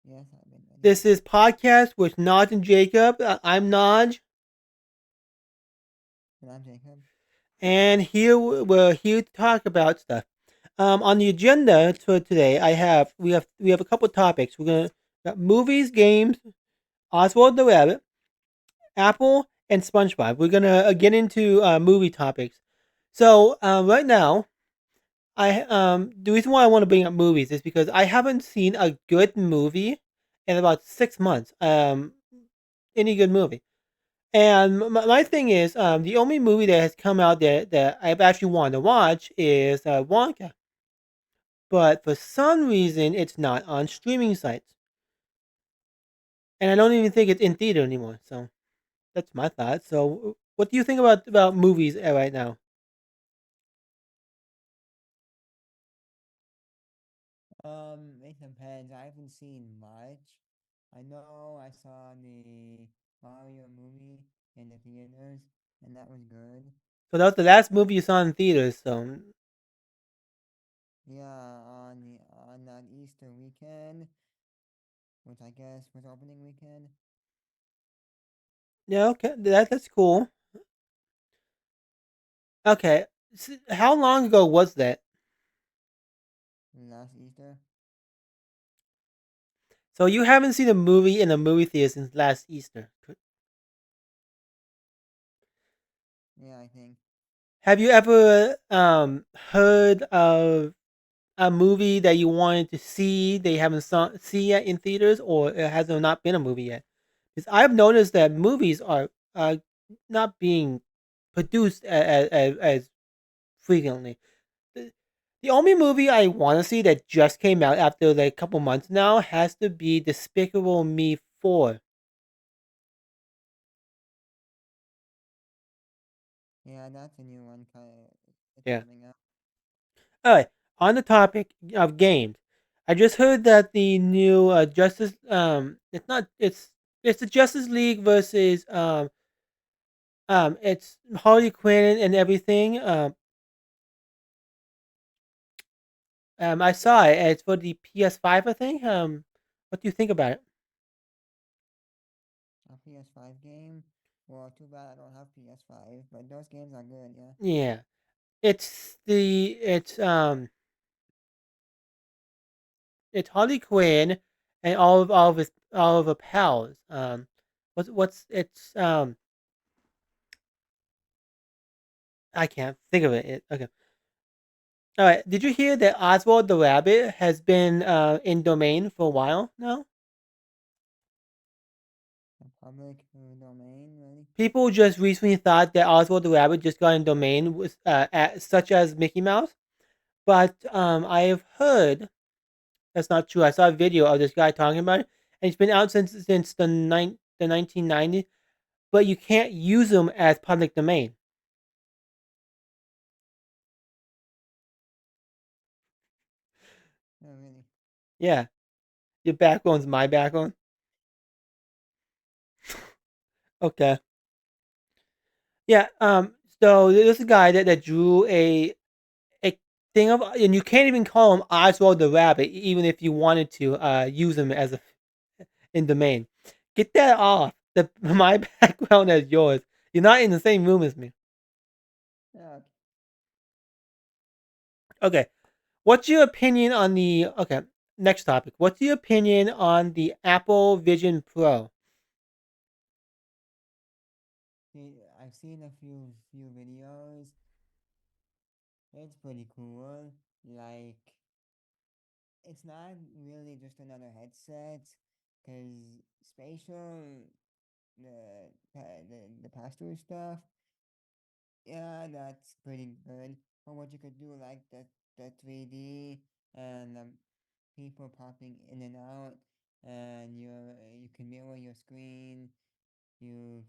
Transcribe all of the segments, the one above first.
Yes, I've been ready. This is podcast with Naj and Jacob. I'm Naj, And I'm Jacob. and here we're here to talk about stuff. On the agenda for today, we have a couple topics. We're gonna got movies, games, Oswald the Rabbit, Apple, and SpongeBob. We're gonna get into movie topics. So right now, I the reason why I want to bring up movies is because I haven't seen a good movie in about 6 months. Any good movie. And my thing is, the only movie that has come out that I've actually wanted to watch is Wonka. But for some reason, it's not on streaming sites. And I don't even think it's in theater anymore. So that's my thought. So what do you think about movies right now? It depends. I haven't seen much. I know I saw the Mario movie in the theaters, and that was good. So that was the last movie you saw in theaters. So Yeah, on that Easter weekend, which I guess was opening weekend yeah, okay, that's cool. Okay, how long ago was that? last Easter. So you haven't seen a movie in a movie theater since last Easter. Yeah, I think. Have you ever heard of a movie that you wanted to see they haven't see yet in theaters, or it has there not been a movie yet? Because I've noticed that movies are not being produced as frequently. The, the only movie I want to see that just came out after like a couple months now has to be Despicable Me 4. Yeah, that's a new one. It's Yeah. coming up. All right. On the topic of games, I just heard that the new Justice it's not it's the Justice League versus it's Harley Quinn and everything. I saw it. It's for the PS5, I think. What do you think about it? A PS5 game. Well, too bad I don't have PS5, but those games are good. Yeah. Yeah, it's Harley Quinn and all of her pals. What's it's I can't think of it. Okay. All right. Did you hear that Oswald the Rabbit has been in domain for a while now? A public domain, really? People just recently thought that Oswald the Rabbit just got in domain, such as Mickey Mouse. But I have heard that's not true. I saw a video of this guy talking about it, and it's been out since the 1990s. But you can't use them as public domain. Oh, really? Yeah, your backbone's my backbone. Okay. Yeah. So there's a guy that drew a thing of, and you can't even call him Oswald the Rabbit, even if you wanted to use him as a in domain. Get that off. The my background as yours. You're not in the same room as me. Yeah. Okay. What's your opinion on the okay? Next topic. What's your opinion on the Apple Vision Pro? I've seen a few videos. It's pretty cool. Like, it's not really just another headset, cause spatial, the pass-through stuff. Yeah, that's pretty good. For what you could do, like the 3D and people popping in and out, and you can mirror your screen. You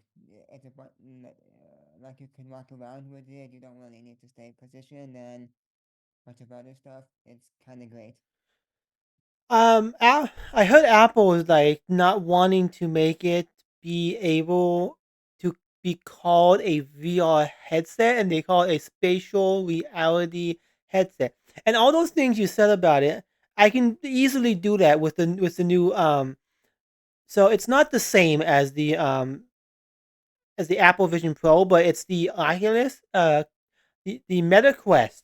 it's a button that like you can walk around with it. You don't really need to stay positioned and bunch of other stuff. It's kind of great. I heard Apple is like not wanting to make it be able to be called a VR headset, and they call it a spatial reality headset. And all those things you said about it, I can easily do that with the new. So it's not the same as the Apple Vision Pro, but it's the Oculus, the Meta Quest,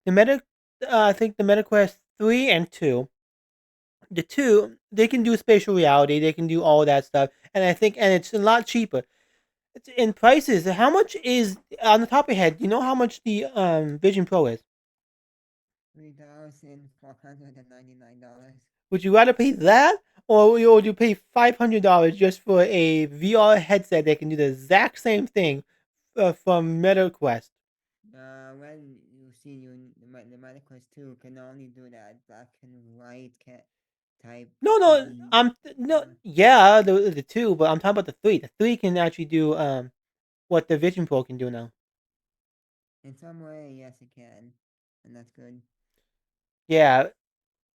the Meta. I think the Meta Quest 3 and 2. The two, they can do spatial reality, they can do all that stuff, and I think, and it's a lot cheaper. It's in prices. How much is on the top of your head? Do you know how much the Vision Pro is? $3,499. Would you rather pay that, or would you pay $500 just for a VR headset that can do the exact same thing from MetaQuest? Well, you see, the Magic Quest 2 can only do that black and white type No, no, V. no, yeah, the two, but I'm talking about the three. The three can actually do what the Vision Pro can do now. In some way, yes, it can, and that's good. Yeah,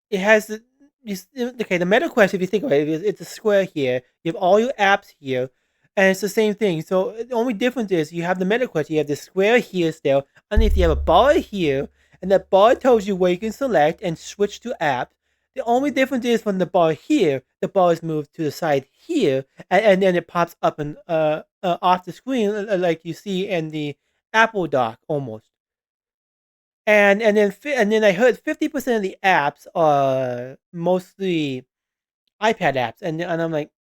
it has okay. The MetaQuest, if you think about it, it's a square here. You have all your apps here, and it's the same thing. So the only difference is you have the MetaQuest. You have the square here still. Underneath, you have a bar here, and that bar tells you where you can select and switch to apps. The only difference is from the bar here, the bar is moved to the side here, and then it pops up and off the screen like you see in the Apple Dock almost. And then I heard 50% of the apps are mostly iPad apps, and I'm like,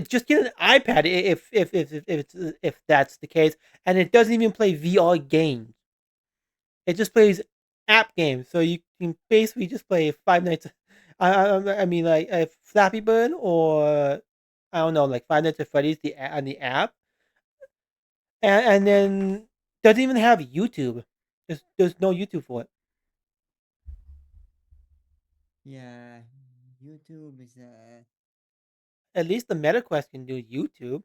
just get an iPad if that's the case, and it doesn't even play VR games. It just plays app games, so you can basically just play Five Nights. I mean, like Flappy Bird, or I don't know, like Five Nights at Freddy's on the app, and then doesn't even have YouTube. There's no YouTube for it. Yeah, YouTube is At least the MetaQuest can do YouTube.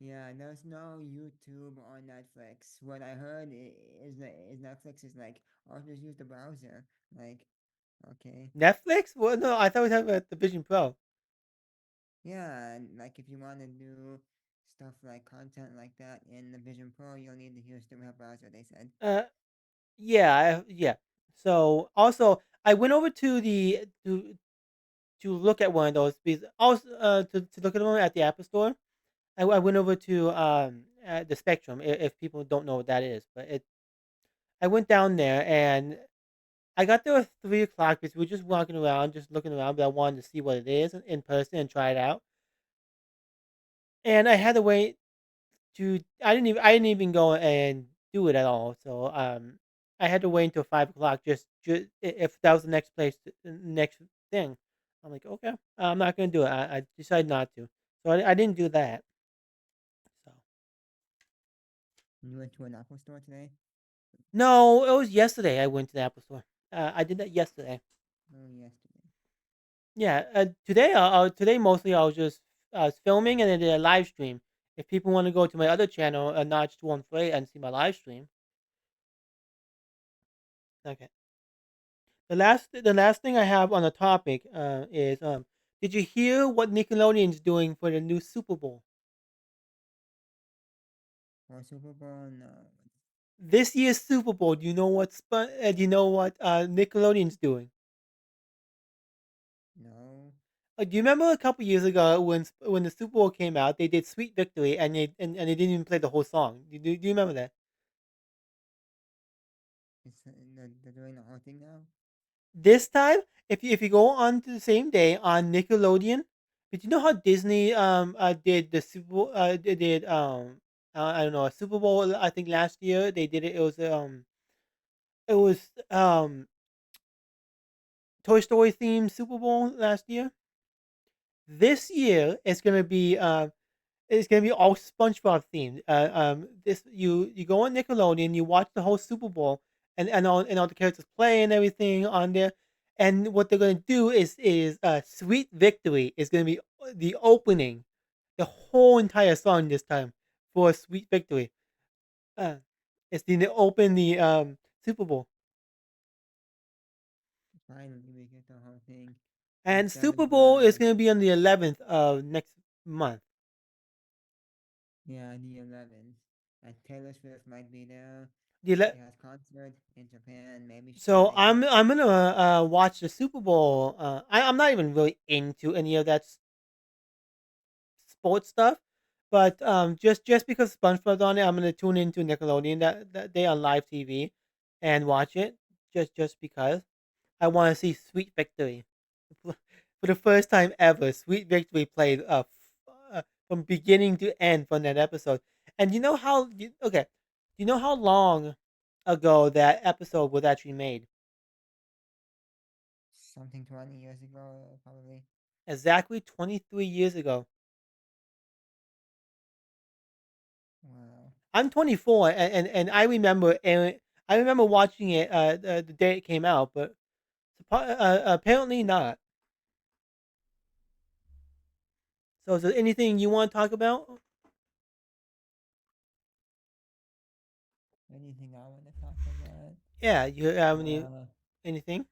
yeah. There's no YouTube on Netflix. What I heard is Netflix is like, oh, just use the browser. Like, okay, Netflix? Well, no, I thought we were talking about the Vision Pro. yeah, and like if you want to do stuff like content like that in the Vision Pro, you'll need to use the web browser. They said. Uh, yeah. So also, I went over to look at one of those because also to look at one at the Apple Store. I went over to the Spectrum if people don't know what that is, but it I went down there and I got there at 3 o'clock because we were just walking around, just looking around, but I wanted to see what it is in person and try it out. And I had to wait to I didn't even go and do it at all. So I had to wait until 5 o'clock just if that was the next place next thing. I'm like, okay, I'm not gonna do it. I decided not to. So I didn't do that. So You went to an Apple store today? no, it was yesterday. I went to the Apple Store. I did that yesterday. Oh, yesterday. Yeah. Today mostly I was filming and I did a live stream. If people want to go to my other channel, Notch 213, and see my live stream, okay. The last thing I have on the topic is did you hear what Nickelodeon's doing for the new Super Bowl? For Super Bowl? No. This year's Super Bowl, do you know what Nickelodeon's doing? No. Do you remember a couple years ago when the Super Bowl came out, they did Sweet Victory and they didn't even play the whole song. Do you remember that? They're doing the whole thing now? This time, if you go on to the same day on Nickelodeon, but you know how Disney did the Super Bowl they did I don't know, a Super Bowl I think last year they did it. It was Toy Story themed Super Bowl last year. This year it's gonna be all SpongeBob themed. This you go on Nickelodeon, you watch the whole Super Bowl, and all the characters play and everything on there. And what they're gonna do is Sweet Victory is gonna be the opening, the whole entire song this time for Sweet Victory. Uh, it's the open the Super Bowl, Finally, we get the whole thing. and Instead of, Super Bowl is gonna be on the 11th of next month. yeah, the 11th. And Taylor Swift might be there. You It let has concert in Japan, maybe So streaming. I'm gonna watch the Super Bowl. I'm not even really into any of that sports stuff, but just because SpongeBob's on it, I'm gonna tune into Nickelodeon that day on live TV and watch it just because I want to see Sweet Victory for the first time ever. Sweet Victory played from beginning to end from that episode. And okay? Do you know how long ago that episode was actually made? Something 20 years ago, probably. Exactly 23 years ago. Wow. I'm 24, and I remember watching it the day it came out, but apparently not. So, is there anything you want to talk about? Anything I want to talk about? Yeah, you have Uh, anything?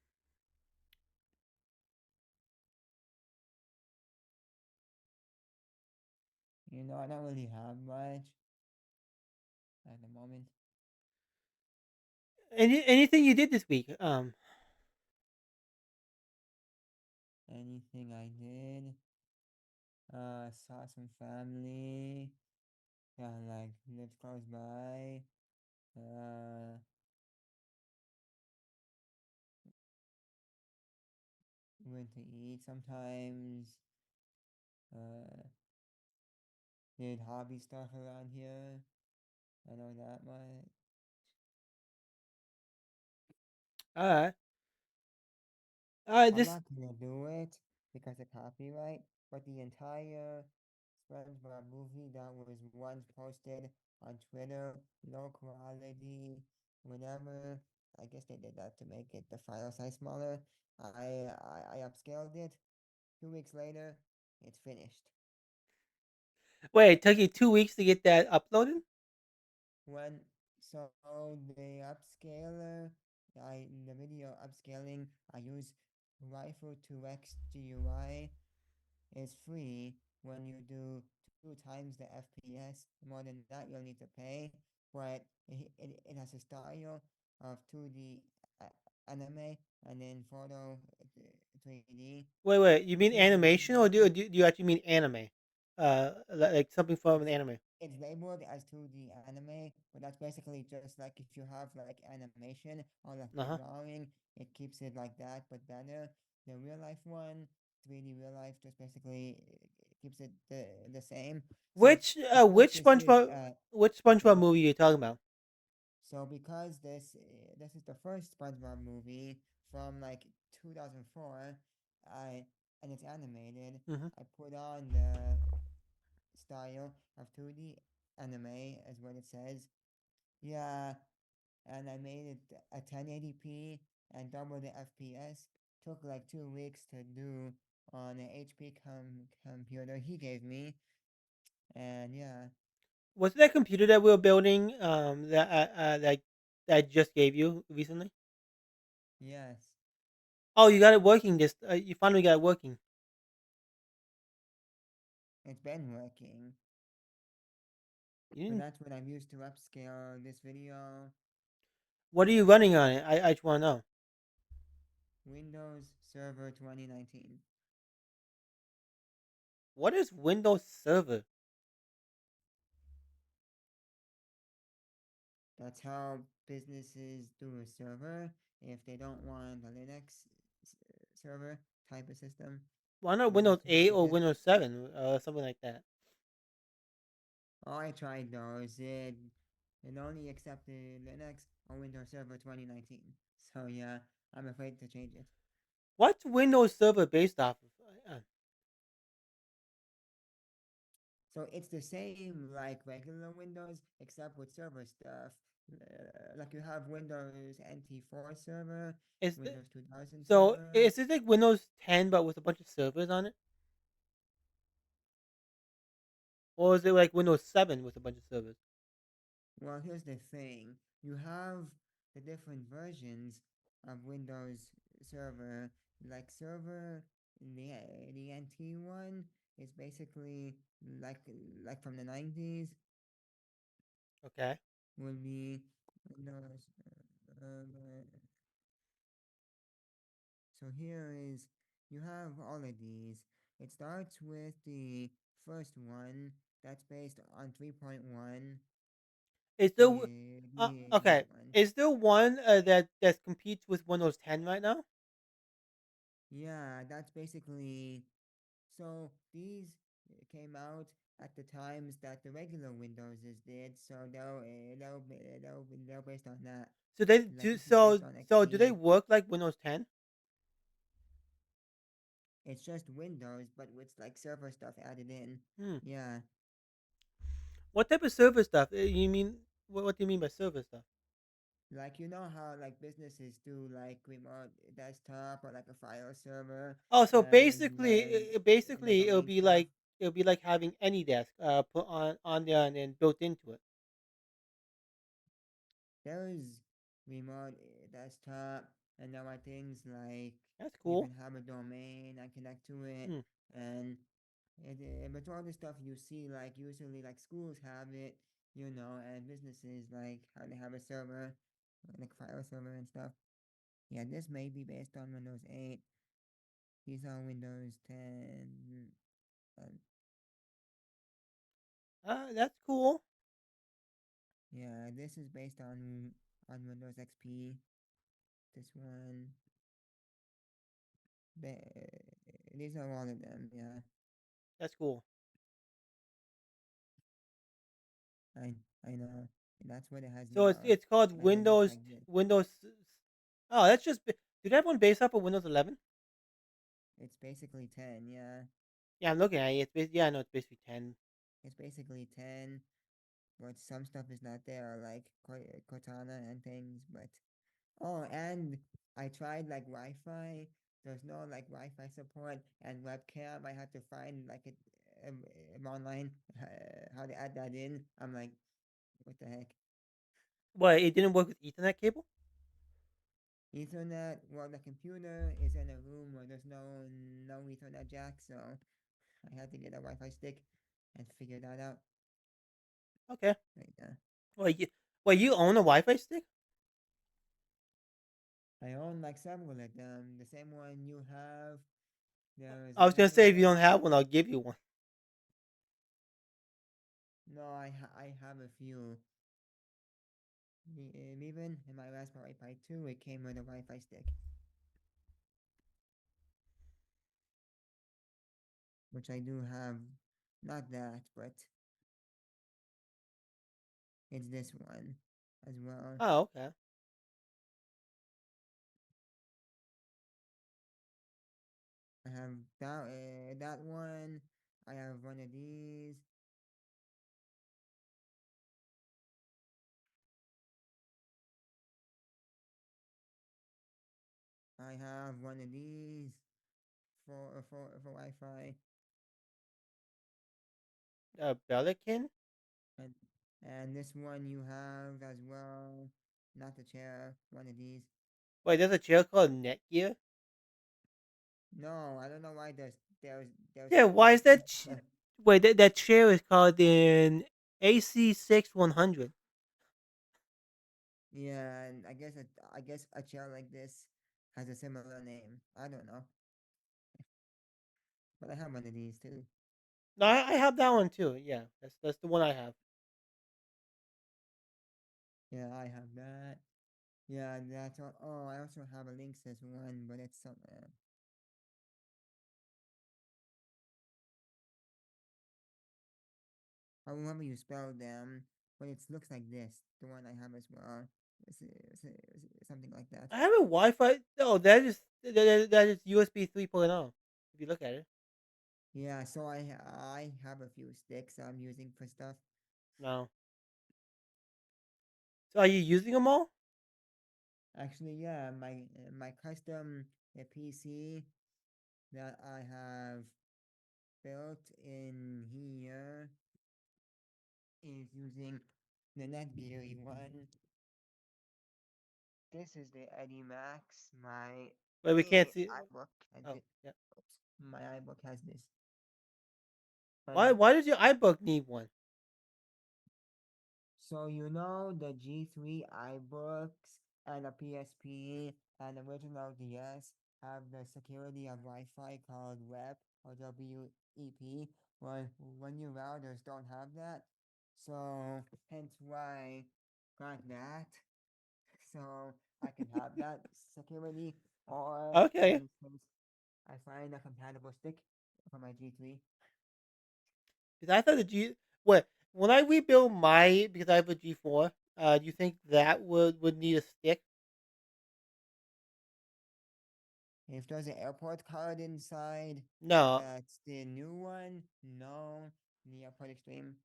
I don't really have much at the moment. Anything you did this week? Anything I did? Saw some family. Yeah, like lived close by. Uh, went to eat sometimes. Uh, did hobby stuff around here. I know that much. All right, all right. I'm This not gonna do it because of copyright, but the entire SpongeBob movie that was once posted on Twitter, low quality, whatever. I guess they did that to make it the file size smaller. I upscaled it. 2 weeks later, it's finished. Wait, it took you 2 weeks to get that uploaded. When so the upscaler, the video upscaling, I use Rifle 2x GUI is free when you do 2 times the FPS. More than that, you'll need to pay. But it has a style of 2D anime and then photo 3D. Wait. You mean 3D animation, or video. do you actually mean anime? Like something from an It's anime. it's labeled as 2D anime, but that's basically just like if you have like animation or like Uh a huh. drawing, it keeps it like that, but better. The real life one, 3D real life, just basically keeps it the same. So because Which SpongeBob which SpongeBob so movie are you talking about? so because this is the first SpongeBob movie from like 2004, I and it's animated. Hmm. I put on the style of 2D anime, as what it says. Yeah, and I made it a 1080p and double the FPS. Took like 2 weeks to do on an HP computer he gave me, and yeah, Was it that computer that we were building that I just gave you recently? yes, Oh, you got it working. You finally got it working. it's been working. You But didn't, that's what I've used to upscale this video. what are you running on it? I just want to know. Windows Server 2019. What is Windows Server? That's how businesses do a server. If they don't want a Linux server type of system, Why not they Windows just 8 make or it. Windows 7 something like that? Oh, I tried those. It only accepted Linux on Windows Server 2019. So yeah, I'm afraid to change it. What's Windows Server based off of? So it's the same like regular Windows, except with server stuff. Like you have Windows NT4 server, Is the, Windows 2000 so server. is it like Windows 10 but with a bunch of servers on it, or is it like Windows 7 with a bunch of servers? Well, here's the thing. You have the different versions of Windows Server. Like server, the the NT one is basically like like from the 90s Okay. will be. Windows. So here is you have all of these. It starts with the first one that's based on 3.1, Is there this okay? one. Is there one that competes with Windows 10 right now? Yeah, that's basically so these came out at the times that the regular Windowses did, so they're based on that. So they Like do this is based on so do they XP. work like Windows 10? It's just Windows, but with like server stuff added in. Hmm. Yeah, What type of server stuff? You mean what do you mean by server stuff? like you know how like businesses do like remote desktop or like a file server Oh, so and basically domain stuff. it'll be like having AnyDesk put on there and then built into it. There's remote desktop, and there are things like That's you cool. can have a domain and connect to it, Hmm. and but all the stuff you see, like usually like schools have it, and businesses like how they have a server, like file server and stuff. Yeah, this may be based on Windows 8. These are Windows 10. Um, That's cool. yeah, this is based on Windows XP. This one, these are all of them. Yeah. That's cool. I I know. That's what it has So now, it's called and it looks Windows like this. Windows. Oh, that's just. Did that one base up of Windows 11? It's basically 10. Yeah, Yeah, I'm looking at it. Yeah, I know it's basically 10. it's basically 10. But some stuff is not there, like Cortana and things. But oh, and I tried like Wi-Fi. There's no like Wi-Fi support and webcam. I had to find like it online how to add that in. I'm like, what the heck? What? It didn't work with Ethernet cable? Ethernet. Well, the computer is in a room where there's no Ethernet jack, so I had to get a Wi-Fi stick and figure that out Okay. right now. Well, you own a Wi-Fi stick? I own like several of them. The same one you have. There is I was gonna another say if you don't one. have one, I'll give you one. No, I have a few. Even in my Raspberry Pi 2, it came with a Wi-Fi stick, which I do have. Not that, but it's this one as well. Oh, okay. I have that one. I have one of these. I have one of these for Wi-Fi. Belikin. And and this one you have as well. Not the chair, one of these. Wait, there's a chair called Netgear. No, I don't know why there's Yeah, two why is of that? them. Wait, that chair is called an AC6100. Yeah, and I guess a chair like this has a similar name. I don't know, but I have one of these too. No, I have that one too. Yeah, that's the one I have. Yeah, I have that. Yeah, that's all. Oh, I also have a Linksys one, but it's somewhere. However you spell them, but it looks like this. The one I have as well. Something like that. I have a Wi-Fi. Oh, that is USB 3.0. If you look at it. Yeah, so I have a few sticks I'm using for stuff. No. So are you using them all? Actually, yeah, my custom PC that I have built in here is using the Netgear one. This is the Eddie Max. My Wait, we can't see. iBook has Oh, it. yeah. Oops, my iBook has this Why? one. Why does your iBook need one? So you know the G3 iBooks and the PSP and the original DS have the security of Wi-Fi called WEP or WEP. When your routers don't have that, so hence why got that. So I can have that security, or for Okay, instance, I find a compatible stick for my G3. because I thought the G. What when I rebuild my because I have a G4. Do you think that would need a stick? If there's an airport card inside, No, that's the new one. No, the airport extreme.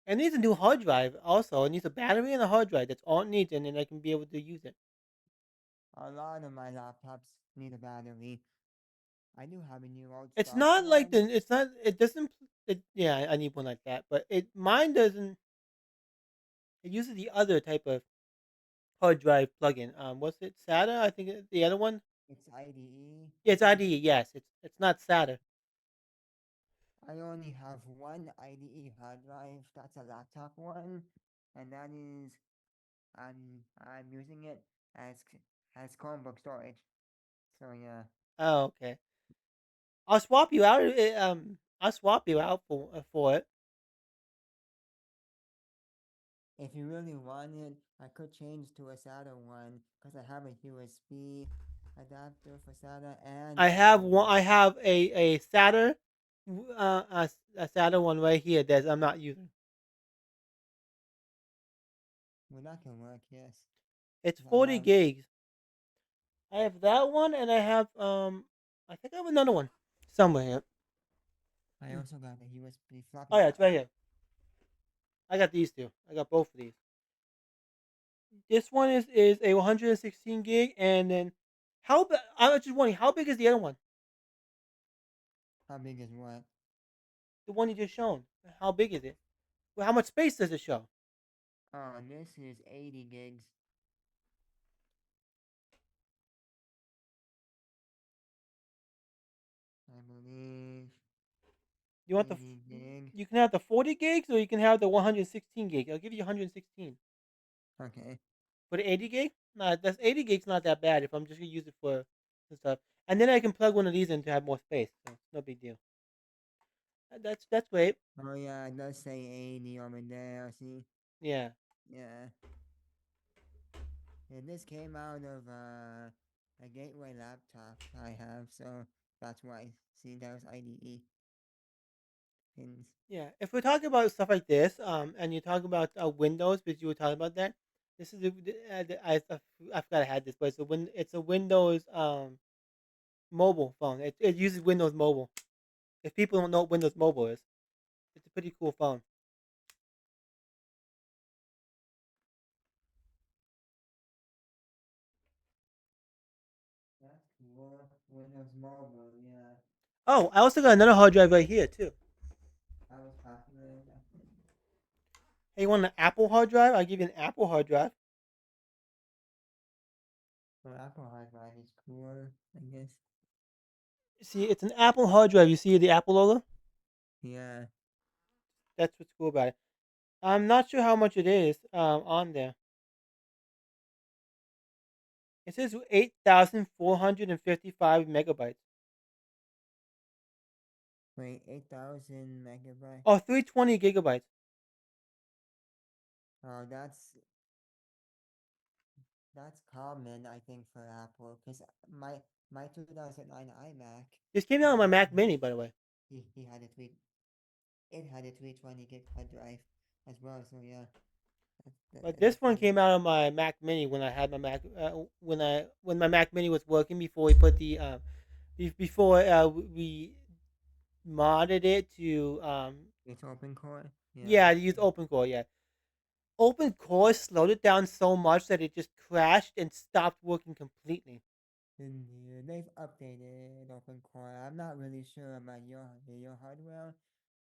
it needs a new hard drive. Also, it needs a battery and a hard drive. That's all it needs, and then I can be able to use it. A lot of my laptops need a battery. I do have a new old It's stock not like the. one. It's not. It doesn't. Yeah, I need one like that, but it mine doesn't. It uses the other type of hard drive plugin. What's it? SATA? I think the other one. It's IDE, Yeah, I it's think. IDE. Yes, it's not SATA. I only have one IDE hard drive. That's a laptop one, and that is I'm using it as as Chromebook storage. So yeah, Oh, okay. I'll swap you out. I'll swap you out for it. if you really wanted, I could change to a SATA one because I have a USB adapter for SATA and I have one. IDE. I have a SATA, a SATA one right here that I'm not using. Well, that can work, yes. It's 'Cause I 40 have, gigs. I have that one, and I have I think I have another one somewhere here. I also got a USB Oh floppy yeah, it's right drive. here. I got these two. I got both of these. This one is a 116 gig, and then I was just wondering how big is the other one? How big is what? The one you just shown. How big is it? Well, how much space does it show? Oh, this is 80 gigs. I believe You want 80 gig. you can have the 40 gigs, or you can have the 116 gig. I'll give you 116 Okay. for the 80 gig. Nah, that's 80 gigs. Not that bad if I'm just gonna use it for some stuff, and then I can plug one of these in to have more space. So no big deal. That's great. Oh yeah, it does say 80 over there. See? Yeah, Yeah. Yeah, this came out of a gateway laptop I have, so that's why. See, there's IDE pins. yeah. If we're talking about stuff like this, and you talk about Windows, because you were talking about that, this is I forgot I had this, but it's a Windows mobile phone. It uses Windows Mobile. If people don't know what Windows Mobile is, it's a pretty cool phone. That's cool. Windows Mobile, yeah. Oh, I also got another hard drive right here too. That was popular back then. Hey, you want an Apple hard drive? I'll give you an Apple hard drive. Well, Apple hard drive is cooler, I guess. See, it's an Apple hard drive. You see the Apple logo? Yeah. That's what's cool about it. I'm not sure how much it is on there. It says 8,455 megabytes. Wait, 8,000 megabyte. Oh, 320 gigabytes. Oh, that's common, I think, for Apple. Cause my 2009 iMac, This came out on my uh, Mac Mini, by the way. he had a three. It had a 320 gig hard drive as well. So yeah, But that's this one funny. came out on my Mac Mini when I had my Mac when my Mac Mini was working before we put the before we modded it to It's open core. Yeah. yeah, I used OpenCore. Yeah, OpenCore slowed it down so much that it just crashed and stopped working completely. And they've updated OpenCore. I'm not really sure about your hardware,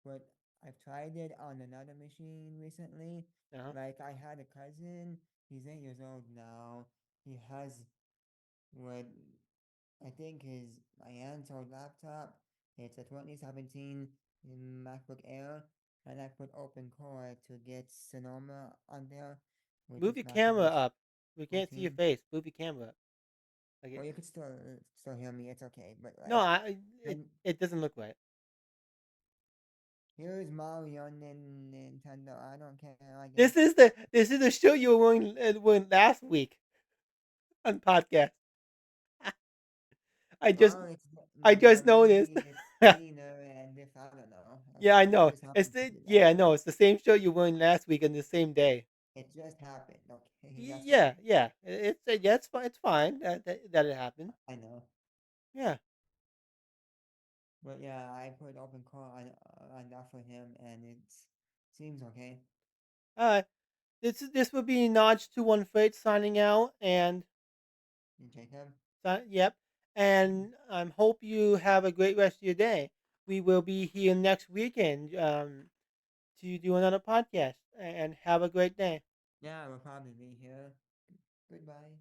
but I've tried it on another machine recently. Uh-huh. Like I had a cousin. He's 8 years old now. He has what I think is my aunt's old laptop. It's a 2017 MacBook Air. and I put open core to get Sonoma on there, which Move is your camera macOS up. We can't see your 14. face. Move your camera up. Okay. Well, you could still hear me. It's okay, but No, like, it and it doesn't look right. here's Mario and Nintendo. I don't care. I guess. This is the show you were wearing last week on podcast. I just Well, I just noticed. maybe it's cleaner, and if I don't know, Yeah, I it know. just happened to be that I way. know. It's the same show you were in last week on the same day. It just happened. Okay, that's Yeah, all. yeah. Yeah, it's fine. It's fine that it happened. I know. Yeah. But yeah, I put open call on that for him, and it seems okay. Uh, this would be Notch 218 signing out, and Jacob. yep. And I hope you have a great rest of your day. We will be here next weekend to do another podcast, and have a great day. Yeah, we'll probably be here. Goodbye.